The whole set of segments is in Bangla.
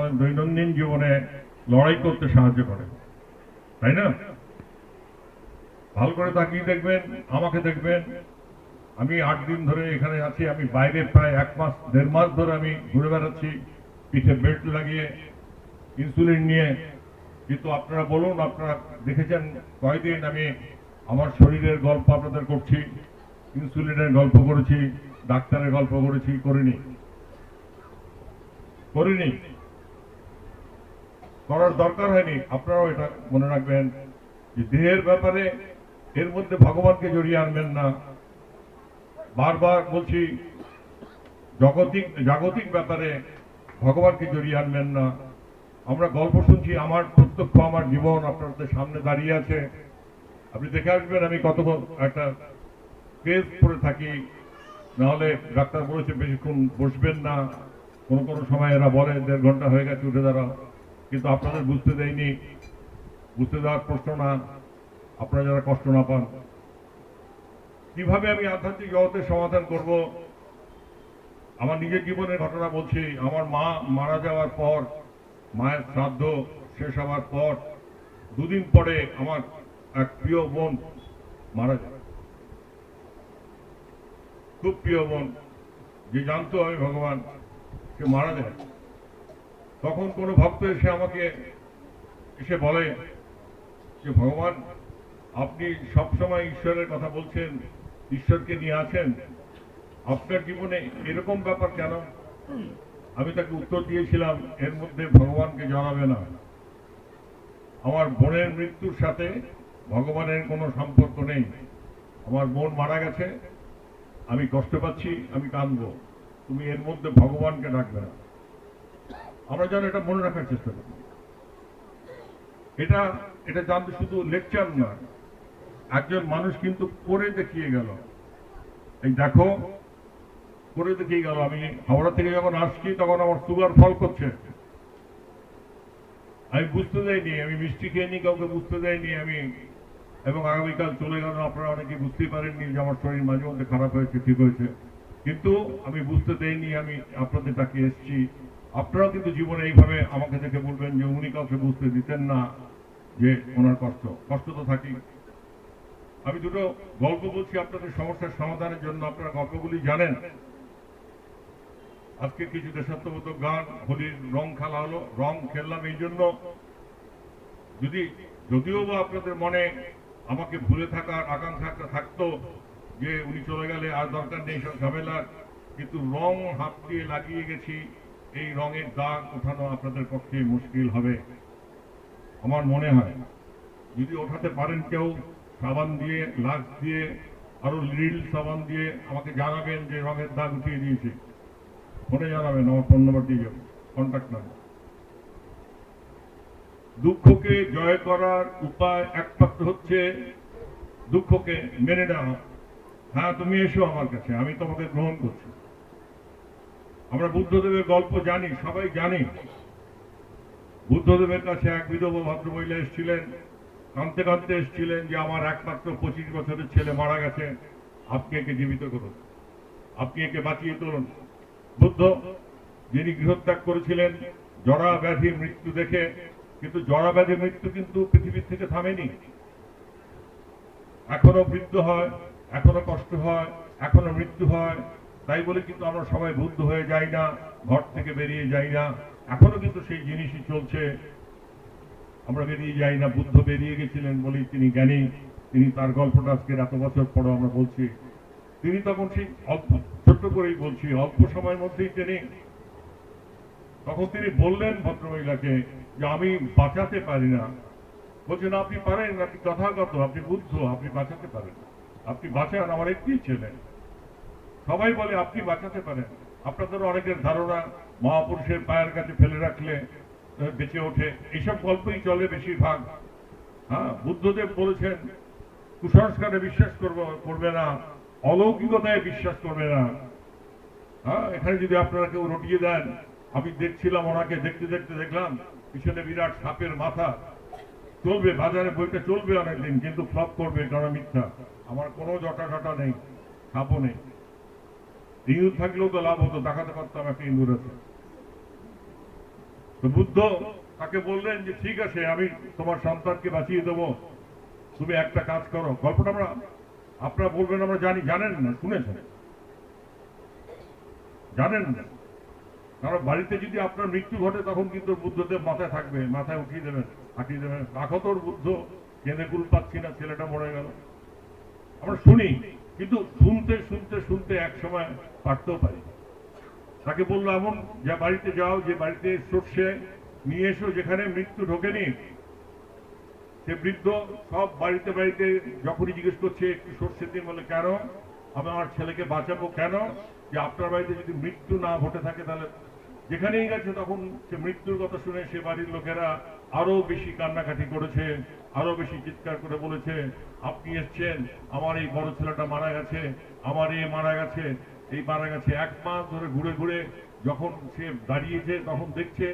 আমাদের দৈনন্দিন জীবনে লড়াই করতে সাহায্য করে, তাই না? ভালো করে তাকিয়ে দেখবেন, আমাকে দেখবেন, আমি 8 দিন ধরে এখানে আছি, আমি বাইরে প্রায় 1 মাস 1.5 মাস ধরে আমি ঘুরে বেড়াচ্ছি পিঠে বেল্ট লাগিয়ে, ইনসুলিন নিয়ে। কিন্তু আপনারা বলুন, আপনারা দেখেছেন কয়দিন আমি আমার শরীরের গল্প আপনাদের করছি, ইনসুলিনের গল্প করেছি, ডাক্তারের গল্প করেছি? করিনি, করিনি, করার দরকার হয়নি। আপনারাও এটা মনে রাখবেন যে দেহের ব্যাপারে এর মধ্যে ভগবানকে জড়িয়ে আনবেন না। বারবার বলছি, জাগতিক ব্যাপারে ভগবানকে জড়িয়ে আনবেন না। আমরা গল্প শুনছি, আমার প্রত্যক্ষ আমার জীবন আপনাদের সামনে দাঁড়িয়ে আছে। আপনি দেখে আসবেন আমি কত একটা কেস পড়ে থাকি, নাহলে ডাক্তার বলেছে বেশিক্ষণ বসবেন না, কোনো কোনো সময় এরা বলে 1.5 ঘন্টা হয়ে গেছে উঠে দাঁড়াও, কিন্তু আপনাদের বুঝতে দেয়নি। বুঝতে দেওয়ার প্রশ্ন না, আপনারা যারা কষ্ট না পান। কিভাবে আমি আধ্যাত্মিক জগতের সমাধান করব? আমার নিজের জীবনের ঘটনা বলছি। আমার মা মারা যাওয়ার পর, মায়ের শ্রাদ্ধ শেষ হওয়ার পর 2 দিন পরে আমার এক প্রিয় বোন মারা যায়। খুব প্রিয় বোন, যে জানতো আমি ভগবান, সে মারা যায়। তখন কোনো ভক্ত এসে আমাকে এসে বলে যে ভগবান, আপনি সবসময় ঈশ্বরের কথা বলছেন, ঈশ্বরকে নিয়ে আছেন, আপনার জীবনে এরকম ব্যাপার কেন? আমি তাকে উত্তর দিয়েছিলাম, এর মধ্যে ভগবানকে জানাবে না। আমার বোনের মৃত্যুর সাথে ভগবানের কোনো সম্পর্ক নেই। আমার বোন মারা গেছে, আমি কষ্ট পাচ্ছি, আমি কাঁদবো, তুমি এর মধ্যে ভগবানকে ডাকবে না। আমরা যেন এটা মনে রাখার চেষ্টা করি। এটা এটা জানতে শুধু লেকচার না, একজন মানুষ কিন্তু করে দেখিয়ে গেল। এই দেখো, করে দেখিয়ে গেল। আমি হাওড়া থেকে যখন আসছি তখন আমার সুগার ফল করছে, আমি বুঝতে দেয়নি, আমি মিষ্টি খেয়ে কাউকে বুঝতে দেয়নি আমি। এবং আগামীকাল চলে গেল, আপনারা অনেকে বুঝতেই পারেননি যে আমার শরীর মাঝে মধ্যে খারাপ হয়েছে, ঠিক হয়েছে, কিন্তু আমি বুঝতে দেইনি। আমি আপনাদের ডাকে এসেছি। আপনারাও কিন্তু জীবনে এইভাবে আমাকে দেখে বলবেন যে উনি কাউকে বুঝতে দিতেন না যে ওনার কষ্ট তো থাকি। আমি দুটো গল্প বলছি আপনাদের সমস্যার সমাধানের জন্য, আপনারা গল্পগুলি জানেন। আজকে কিছু দেশাত্মবোধক গান, হোলির রং খেলা হলো, রং খেললাম এই জন্য, যদিও বা আপনাদের মনে আমাকে ভুলে থাকার আকাঙ্ক্ষা থাকতো যে উনি চলে গেলে আর দরকার নেই সব ঝামেলার, কিন্তু রং হাত দিয়ে লাগিয়ে গেছি, এই রঙের দাগ ওঠানো আপনাদের পক্ষে মুশকিল হবে আমার মনে হয়। যদি ওঠাতে পারেন কেউ, সাবান দিয়ে, লাক্স দিয়ে, আরো লিল সাবান দিয়ে আমাকে জানাবেন যে রঙের দাগ উঠিয়ে দিয়েছে। ফোনে জানাবেন, আমার ফোন নাম্বার দিয়ে যাবেন, কন্ট্যাক্ট নাম্বার। দুঃখকে জয় করার উপায় একমাত্র হচ্ছে দুঃখকে মেনে নেওয়া। হ্যাঁ, তুমি এসো আমার কাছে, আমি তোমাকে গ্রহণ করছি। আমরা বুদ্ধদেবের গল্প জানি, সবাই জানি। বুদ্ধদেবের কাছে এক বিধবা ভদ্রমহিলা এসেছিলেন, কাঁদতে কাঁদতে এসেছিলেন যে আমার একমাত্র 25 বছরের ছেলে মারা গেছে, আপনি একে জীবিত করুন, আপনি একে বাঁচিয়ে তুলুন। বুদ্ধ, যিনি গৃহত্যাগ করেছিলেন জরা ব্যাধি মৃত্যু দেখে, কিন্তু জরা ব্যাধি মৃত্যু কিন্তু পৃথিবীর থেকে থামেনি। এখনো বৃদ্ধ হয়, এখনো কষ্ট হয়, এখনো মৃত্যু হয়। তাই বলে কিন্তু আমরা সবাই বুদ্ধ হয়ে যাই না, ঘর থেকে বেরিয়ে যাই না, এখনো কিন্তু সেই জিনিসই চলছে। আমরা বেরিয়ে যাই না। বুদ্ধ বেরিয়ে গেছিলেন বলেই তিনি জ্ঞানী, তিনি তার গল্পটা আজকে এত বছর পরও আমরা বলছি। তিনি তখন সেই অল্প, ছোট্ট করেই বলছি, অল্প সময়ের মধ্যেই তখন তিনি বললেন ভদ্রমহিলাকে যে আমি বাঁচাতে পারি না। বলছেন আপনি পারেন, আপনি তথাগত, আপনি বুদ্ধ, আপনি বাঁচাতে পারেন, আপনি বাঁচান, আমার একটি ছেলে। সবাই বলে আপনি বাঁচাতে পারেন। আপনাদের অনেকের ধারণা মহাপুরুষের পায়ের কাছে ফেলে রাখলে বেঁচে ওঠে, এইসব গল্পই চলে বেশিরভাগ। হ্যাঁ, বুদ্ধদেব বলেছেন কুসংস্কারে বিশ্বাস করবে না, অলৌকিকতায় বিশ্বাস করবে না। হ্যাঁ, এখানে যদি আপনারা কেউ রটিয়ে দেন, আমি দেখছিলাম ওনাকে, দেখতে দেখতে দেখলাম পিছনে বিরাট সাপের মাথা। চলবে, বাজারে বইটা চলবে অনেকদিন, কিন্তু ফ্লপ করবে, কারণ মিথ্যা। আমার কোনো জটা নেই, সাপও নেই। ইঁদুর থাকলেও তো লাভ হতো, দেখাতে পারতাম একটা ইঁদুর আছে। তো বুদ্ধ তাকে বললেন যে ঠিক আছে, আমি তোমার সন্তানকে বাঁচিয়ে দেবো, তুমি একটা কাজ করো। গল্পটা আপনারা বলবেন আমরা জানি, জানেন না, শুনেছেন, জানেন না। কারণ বাড়িতে যদি আপনার মৃত্যু ঘটে তখন কিন্তু বুদ্ধদেব মাথায় থাকবে, মাথায় উঠিয়ে দেবেন, হাঁটিয়ে দেবেন, রাখতর বুদ্ধ, কেঁদে কুল পাচ্ছি না, ছেলেটা মরে গেল। আমরা শুনি, কিন্তু শুনতে শুনতে শুনতে এক সময় পারতেও পারি। তাকে বললো এমন যা বাড়িতে যাও, যে বাড়িতে সর্ষে নিয়ে এসো যেখানে মৃত্যু ঢোকেনি। সে বৃদ্ধ সব বাড়িতে বাড়িতে যখনই জিজ্ঞেস করছে একটু সর্ষে দিন, বলে কেন? আমি আমার ছেলেকে বাঁচাবো। কেন? যে আপনার বাড়িতে যদি মৃত্যু না ঘটে থাকে তাহলে। যেখানেই গেছে তখন সে মৃত্যুর কথা শুনে সে বাড়ির লোকেরা আরো বেশি কান্নাকাটি করেছে, আরো বেশি চিৎকার করে বলেছে, আপনি এসছেন, আমার এই বড় ছেলেটা মারা গেছে, আমার এ মারা গেছে, এই মারা গেছে। 1 মাস ধরে ঘুরে ঘুরে যখন সে দাঁড়িয়েছে তখন দেখছে,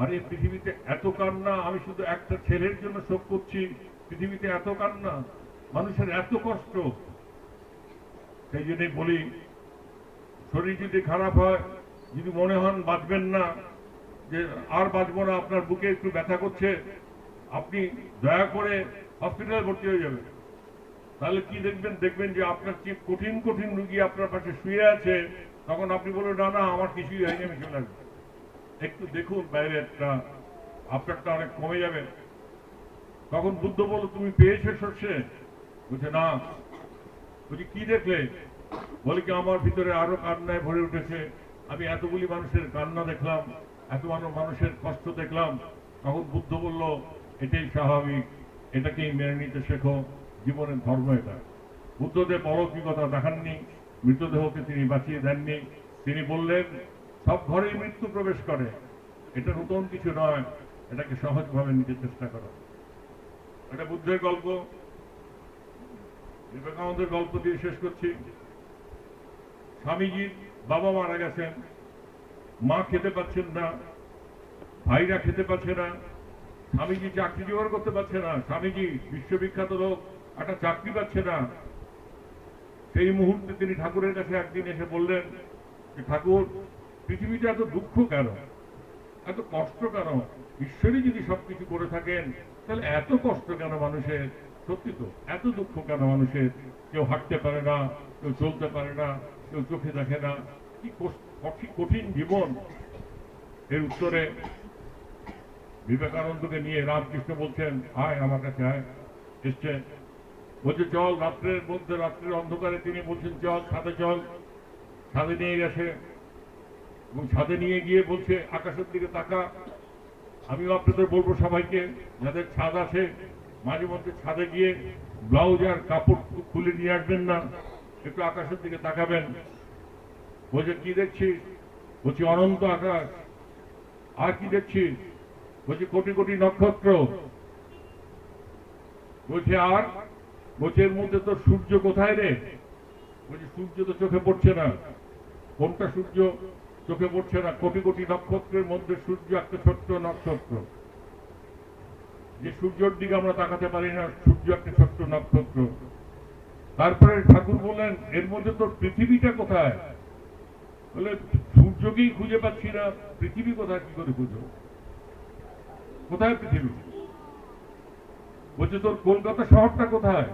আরে পৃথিবীতে এত কান্না, আমি শুধু একটা ছেলের জন্য শোক করছি, পৃথিবীতে এত কান্না, মানুষের এত কষ্ট। সেই জন্যই বলি, শরীর যদি খারাপ হয়, যদি মনে হন বাঁচবেন না, যে আর বাঁচবো না, আপনার বুকে একটু ব্যথা করছে, আপনি দয়া করে হসপিটালে ভর্তি হয়ে যাবেন। তাহলে কি দেখবেন? দেখবেন যে আপনার যে কঠিন কঠিন রুগী আপনার পাশে শুয়ে আছে, তখন আপনি বলবেন না না আমার কিছুই হয়নি, আমি চলে আসবো। একটু দেখুন বাইরে, একটা আপনারটা অনেক কমে যাবে। তখন বুদ্ধ বলল, তুমি পেয়েছো সর্ষে? বলছে না। বলছি কি দেখলে? বলে কি আমার ভিতরে আরো কান্নায় ভরে উঠেছে, আমি এতগুলি মানুষের কান্না দেখলাম, এত মানুষের কষ্ট দেখলাম। তখন বুদ্ধ বলল, এটাই স্বাভাবিক, এটাকেই মেনে নিতে শেখো, জীবনের ধর্ম এটা। বুদ্ধদেব অলৌকিকতা দেখাননি, মৃতদেহকে তিনি বাঁচিয়ে দেননি। তিনি বললেন সব ঘরেই মৃত্যু প্রবেশ করে, এটা নতুন কিছু নয়, এটাকে সহজভাবে নিতে চেষ্টা করো। এটা বুদ্ধের গল্প। বিবেকানন্দের গল্প দিয়ে শেষ করছি। স্বামীজির বাবা মারা গেছেন, মা খেতে পাচ্ছেন না, ভাইরা খেতে পাচ্ছে না, স্বামীজি চাকরি জোগাড় করতে পারছে না, স্বামীজি বিশ্ববিখ্যাত লোক, একটা চাকরি পাচ্ছে না। সেই মুহূর্তে তিনি ঠাকুরের কাছে একদিন এসে বললেন যে ঠাকুর, পৃথিবীতে এত দুঃখ কেন, এত কষ্ট কেন? ঈশ্বরই যদি সবকিছু করে থাকেন তাহলে এত কষ্ট কেন মানুষের? সত্যি তো, এত দুঃখ কেন মানুষের? কেউ হাঁটতে পারে না, কেউ চলতে পারে না, কেউ চোখে দেখে না, কি কঠিন জীবন। এর উত্তরে বিবেকানন্দকে নিয়ে রামকৃষ্ণ বলছেন, আয় আমার কাছে আয়। এসছে, বলছে চল, রাত্রের মধ্যে, রাত্রের অন্ধকারে তিনি বলছেন চল ছাদে চল। ছাদে নিয়ে গেছে এবং ছাদে নিয়ে গিয়ে বলছে আকাশের দিকে তাকা। আমিও আপনাদের বলবো সবাইকে, যাদের ছাদ আছে, মাঝে মধ্যে ছাদে গিয়ে ব্লাউজ আর কাপড় খুলে নিয়ে আসবেন না, একটু আকাশের দিকে তাকাবেন। বলছে কি দেখছিস? বলছি অনন্ত আকাশ। আর কি দেখছিস? বলছি কোটি কোটি নক্ষত্র। বলছে আর? বলছে এর মধ্যে তো সূর্য কোথায় রে? বলছি সূর্য তো চোখে পড়ছে না। কোনটা সূর্য? চোখে পড়ছে না। কোটি কোটি নক্ষত্রের মধ্যে সূর্য একটা ছোট্ট নক্ষত্র। যে সূর্যের দিকে আমরা তাকাতে পারি না, সূর্য একটা ছোট্ট নক্ষত্র। তারপরে ঠাকুর বললেন এর মধ্যে তোর পৃথিবীটা কোথায়? বলে সূর্যকেই খুঁজে পাচ্ছি না, পৃথিবী কোথায় কি করে খুঁজো? কোথায় পৃথিবী? বলছে তোর কলকাতা শহরটা কোথায়?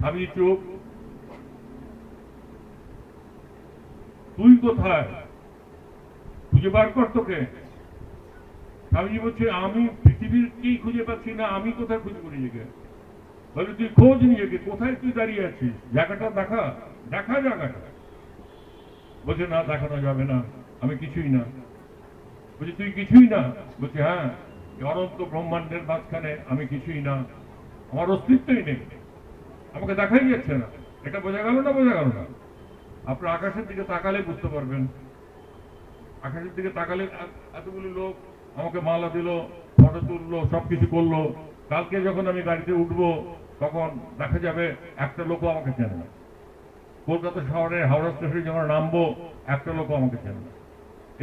আমি চোখ। তুই কোথায়? খুঁজে বার কর তোকে। স্বামীজি বলছে আমি পৃথিবীরকেই খুঁজে পাচ্ছি না, আমি কোথায় খুঁজবো নিজেকে? বলে তুই খোঁজ নিজেকে, কোথায় তুই দাঁড়িয়ে আছিস, জায়গাটা দেখা, দেখা জায়গাটা। বলছে না, দেখানো যাবে না, আমি কিছুই না। বলছে তুই কিছুই না? বলছে হ্যাঁ, অনন্ত ব্রহ্মাণ্ডের মাঝখানে আমি কিছুই না, আমার অস্তিত্বই নেই, আমাকে দেখাই যাচ্ছে না। এটা বোঝা গেল না? বোঝা গেল না? আপনার আকাশের দিকে তাকালে বুঝতে পারবেন। আকাশের দিকে তাকালে এতগুলো লোক আমাকে মালা দিল, ফটো তুললো, সবকিছু করলো। কালকে যখন আমি গাড়িতে উঠবো তখন দেখা যাবে একটা লোকও আমাকে চেনে না। কলকাতা শহরে হাওড়া স্টেশনে যখন নামবো একটা লোকও আমাকে চেনে না।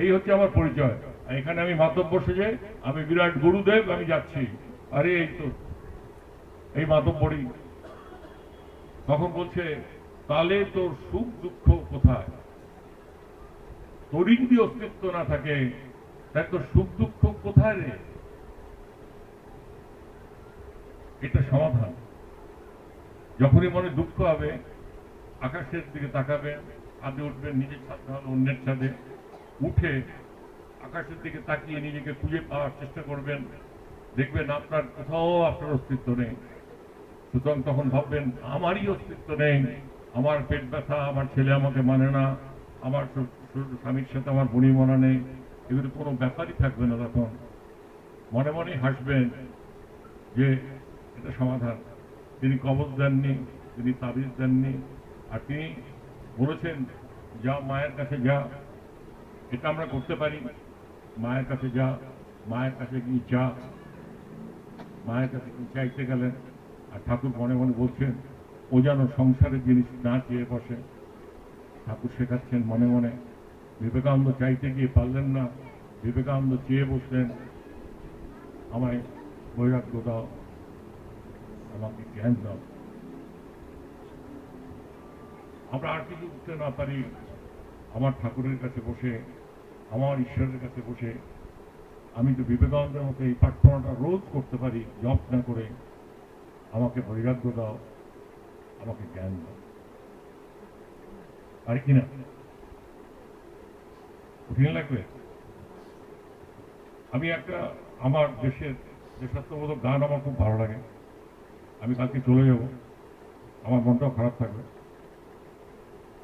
এই হচ্ছে আমার পরিচয়। এখানে আমি মাতব্বর সেজে, আমি বিরাট গুরুদেব, আমি যাচ্ছি। আরে এই তো এই মাতব্বরই। তখন বলছে তাহলে তোর সুখ দুঃখ কোথায়? তোরই যদি অস্তিত্ব না থাকে তাই তো সুখ দুঃখ কোথায় রে? এটা সমাধান। যখনই মনে দুঃখ হবে আকাশের দিকে তাকাবেন, ছাদে উঠবেন, নিজের ছাদ হলো অন্যের ছাদে উঠে আকাশের দিকে তাকিয়ে নিজেকে খুঁজে পাওয়ার চেষ্টা করবেন, দেখবেন আপনার কোথাও আপনার অস্তিত্ব নেই। সুতরাং তখন ভাববেন আমারই অস্তিত্ব নেই, আমার পেট ব্যথা, আমার ছেলে আমাকে মানে না, আমার স্বামীর সাথে আমার বনিমনা নেই, এগুলো কোনো ব্যাপারই থাকবে না। তখন মনে মনে হাসবেন যে এটা সমাধান। তিনি কবজ দেননি, তিনি তাবিজ দেননি, আর তিনি বলেছেন যা মায়ের কাছে যা। এটা আমরা করতে পারি, মায়ের কাছে যা, মায়ের কাছে গিয়ে চা, মায়ের কাছে কি চাইতে গেলেন। আর ঠাকুর মনে মনে বলছেন ও যেন সংসারের জিনিস না চেয়ে বসে। ঠাকুর শেখাচ্ছেন মনে মনে। বিবেকানন্দ চাইতে গিয়ে পারলেন না, বিবেকানন্দ চেয়ে বসলেন আমায় বৈরাগ্য দাও, আমাকে জ্ঞান দাও। আমরা আর কিছু বুঝতে না পারি, আমার ঠাকুরের কাছে বসে, আমার ঈশ্বরের কাছে বসে আমি তো বিবেকানন্দের মতো এই প্রার্থনাটা রোজ করতে পারি জপ না করে, আমাকে বৈরাগ্য দাও, আমাকে জ্ঞান দাও। পারি কিনা? কঠিন লাগবে? আমি একটা আমার দেশের দেশাত্মবোধক গান আমার খুব ভালো লাগে। আমি কালকে চলে যাব, আমার মনটাও খারাপ থাকবে।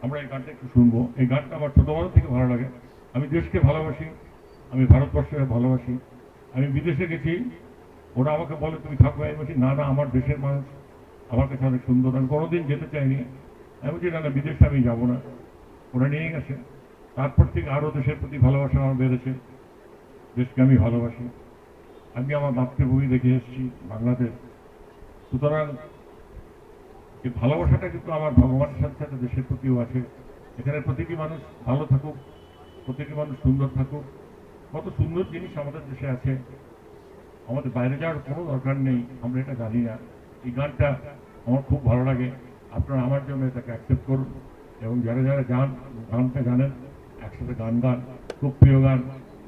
আমরা এই গানটা একটু শুনবো। এই গানটা আমার ছোটবেলা থেকে ভালো লাগে। আমি দেশকে ভালোবাসি, আমি ভারতবর্ষকে ভালোবাসি। আমি বিদেশে গেছি, ওরা আমাকে বলে তুমি থাকবে, আমি বলছি না না, আমার দেশের মানুষ আমার কাছে অনেক সুন্দর, আমি কোনোদিন যেতে চাইনি। আমি বলছি না না, বিদেশে আমি যাবো না। ওরা নিয়ে গেছে। তারপর থেকে আরও দেশের প্রতি ভালোবাসা আমার বেড়েছে। দেশকে আমি ভালোবাসি। আমি আমার মাতৃভূমি দেখে এসেছি, বাংলাদেশ। সুতরাং এই ভালোবাসাটা কিন্তু আমার ভগবানের সাথে সাথে দেশের প্রতিও আছে। এখানে প্রতিটি মানুষ ভালো থাকুক, প্রতিটি মানুষ সুন্দর থাকুক। কত সুন্দর জিনিস আমাদের দেশে আছে, আমাদের বাইরে যাওয়ার কোনো দরকার নেই, আমরা এটা জানি না। এই গানটা আমার খুব ভালো লাগে। আপনারা আমার জন্য এটাকে অ্যাকসেপ্ট করুন, এবং যারা যারা গানটা জানেন একসাথে গান গান। খুব প্রিয় গান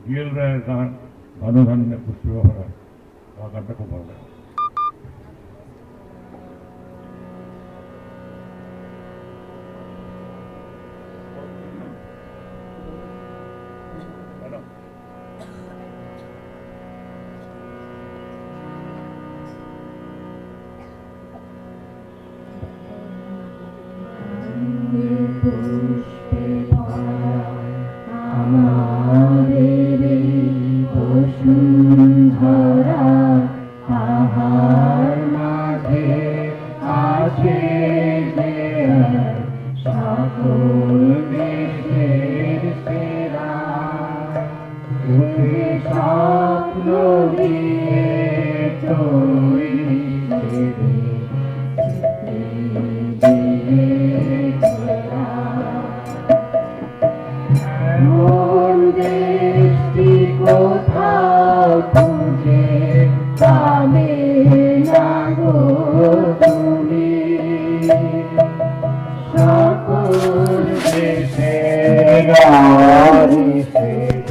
বিএল রায়ের গান, ধনধান্যে পুষ্পভরা। আমার গানটা খুব ভালো লাগে। পুষ্পে ভরা আমাদের বসুন্ধরা, তাহার মাঝে আছে যে সকল দেশের সেরা। তুমি স্বপ্ন দিয়ে তৈরি